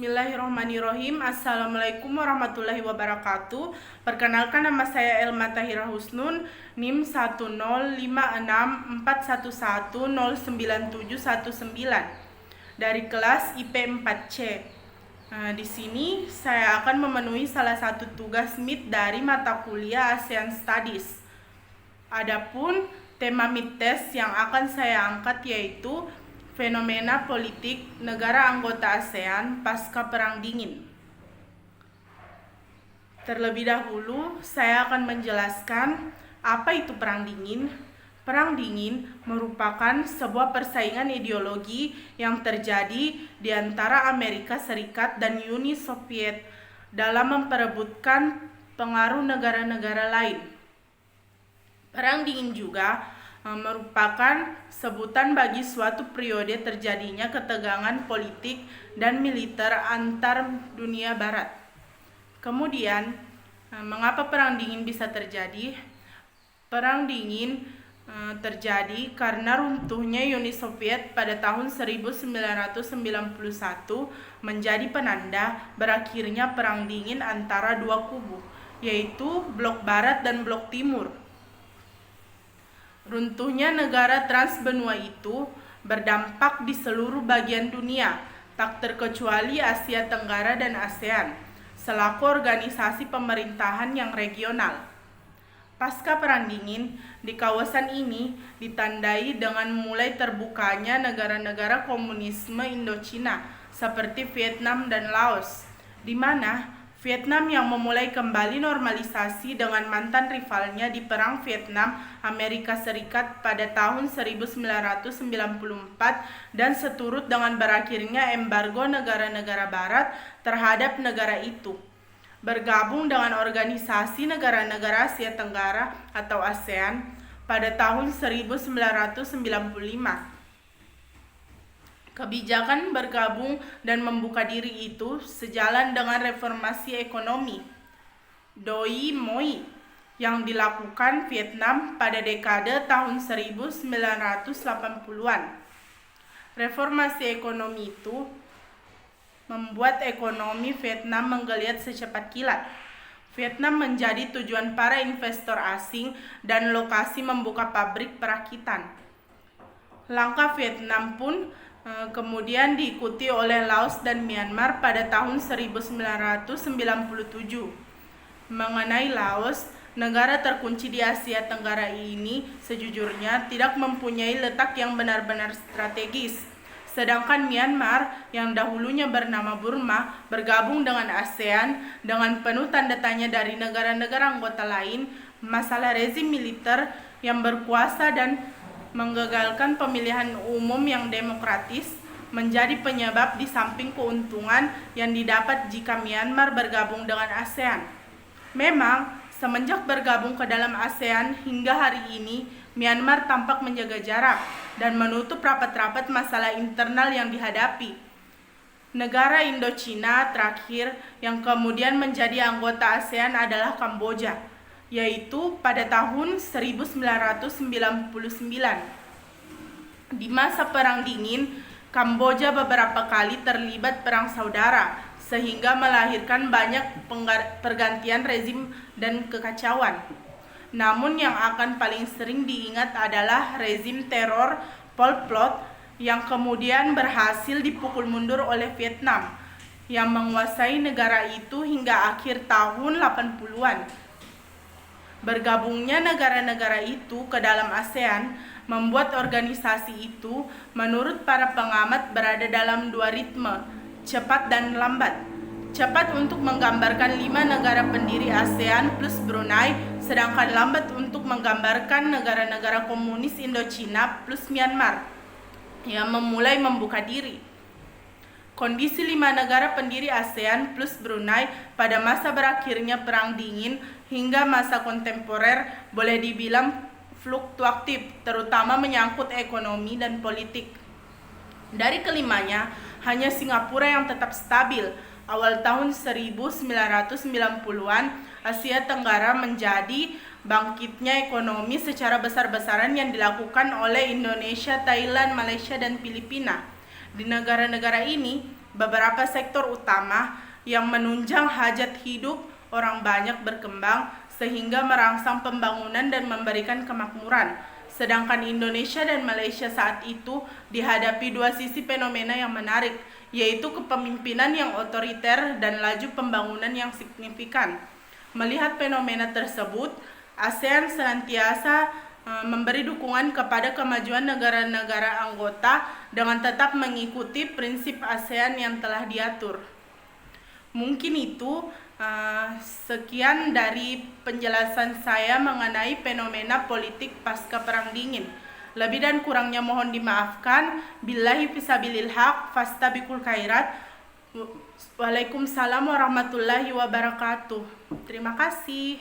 Bismillahirrahmanirrahim. Assalamualaikum warahmatullahi wabarakatuh. Perkenalkan, nama saya Elma Tahira Husnun, NIM 1056411097119 dari kelas IP 4C. Di sini saya akan memenuhi salah satu tugas MIT dari mata kuliah ASEAN Studies. Adapun tema MIT test yang akan saya angkat yaitu fenomena politik negara anggota ASEAN pasca Perang Dingin. Terlebih dahulu, saya akan menjelaskan apa itu Perang Dingin. Perang Dingin merupakan sebuah persaingan ideologi yang terjadi di antara Amerika Serikat dan Uni Soviet dalam memperebutkan pengaruh negara-negara lain. Perang Dingin juga merupakan sebutan bagi suatu periode terjadinya ketegangan politik dan militer antar dunia barat. Kemudian, mengapa Perang Dingin bisa terjadi? Perang Dingin terjadi karena runtuhnya Uni Soviet pada tahun 1991 menjadi penanda berakhirnya Perang Dingin antara dua kubu, yaitu Blok Barat dan Blok Timur. Runtuhnya negara transbenua itu berdampak di seluruh bagian dunia, tak terkecuali Asia Tenggara dan ASEAN, selaku organisasi pemerintahan yang regional. Pasca Perang Dingin, di kawasan ini ditandai dengan mulai terbukanya negara-negara komunisme Indochina seperti Vietnam dan Laos, di mana Vietnam yang memulai kembali normalisasi dengan mantan rivalnya di Perang Vietnam Amerika Serikat pada tahun 1994 dan seturut dengan berakhirnya embargo negara-negara barat terhadap negara itu. Bergabung dengan Organisasi Negara-negara Asia Tenggara atau ASEAN pada tahun 1995. Kebijakan bergabung dan membuka diri itu sejalan dengan reformasi ekonomi Doi Moi yang dilakukan Vietnam pada dekade tahun 1980-an. Reformasi ekonomi itu membuat ekonomi Vietnam menggeliat secepat kilat. Vietnam menjadi tujuan para investor asing dan lokasi membuka pabrik perakitan. Langkah Vietnam pun kemudian diikuti oleh Laos dan Myanmar pada tahun 1997. Mengenai Laos, negara terkunci di Asia Tenggara ini sejujurnya tidak mempunyai letak yang benar-benar strategis. Sedangkan Myanmar yang dahulunya bernama Burma bergabung dengan ASEAN dengan penuh tanda tanya dari negara-negara anggota lain. Masalah rezim militer yang berkuasa dan menggagalkan pemilihan umum yang demokratis menjadi penyebab di samping keuntungan yang didapat jika Myanmar bergabung dengan ASEAN. Memang, semenjak bergabung ke dalam ASEAN hingga hari ini, Myanmar tampak menjaga jarak dan menutup rapat-rapat masalah internal yang dihadapi. Negara Indochina terakhir yang kemudian menjadi anggota ASEAN adalah Kamboja, yaitu pada tahun 1999. Di masa Perang Dingin, Kamboja beberapa kali terlibat perang saudara, sehingga melahirkan banyak pergantian rezim dan kekacauan. Namun yang akan paling sering diingat adalah rezim teror Pol Pot yang kemudian berhasil dipukul mundur oleh Vietnam, yang menguasai negara itu hingga akhir tahun 80-an. Bergabungnya negara-negara itu ke dalam ASEAN membuat organisasi itu menurut para pengamat berada dalam dua ritme, cepat dan lambat. Cepat untuk menggambarkan 5 negara pendiri ASEAN plus Brunei, sedangkan lambat untuk menggambarkan negara-negara komunis Indochina plus Myanmar yang memulai membuka diri. Kondisi 5 negara pendiri ASEAN plus Brunei pada masa berakhirnya Perang Dingin hingga masa kontemporer boleh dibilang fluktuatif, terutama menyangkut ekonomi dan politik. Dari kelimanya, hanya Singapura yang tetap stabil. Awal tahun 1990-an, Asia Tenggara menjadi bangkitnya ekonomi secara besar-besaran yang dilakukan oleh Indonesia, Thailand, Malaysia, dan Filipina. Di negara-negara ini, beberapa sektor utama yang menunjang hajat hidup orang banyak berkembang sehingga merangsang pembangunan dan memberikan kemakmuran. Sedangkan Indonesia dan Malaysia saat itu dihadapi dua sisi fenomena yang menarik, yaitu kepemimpinan yang otoriter dan laju pembangunan yang signifikan. Melihat fenomena tersebut, ASEAN senantiasa memberi dukungan kepada kemajuan negara-negara anggota dengan tetap mengikuti prinsip ASEAN yang telah diatur. Mungkin itu sekian dari penjelasan saya mengenai fenomena politik pasca Perang Dingin. Lebih dan kurangnya mohon dimaafkan. Billahi fisabilil haq, fastabiqul khairat. Waalaikumsalam warahmatullahi wabarakatuh. Terima kasih.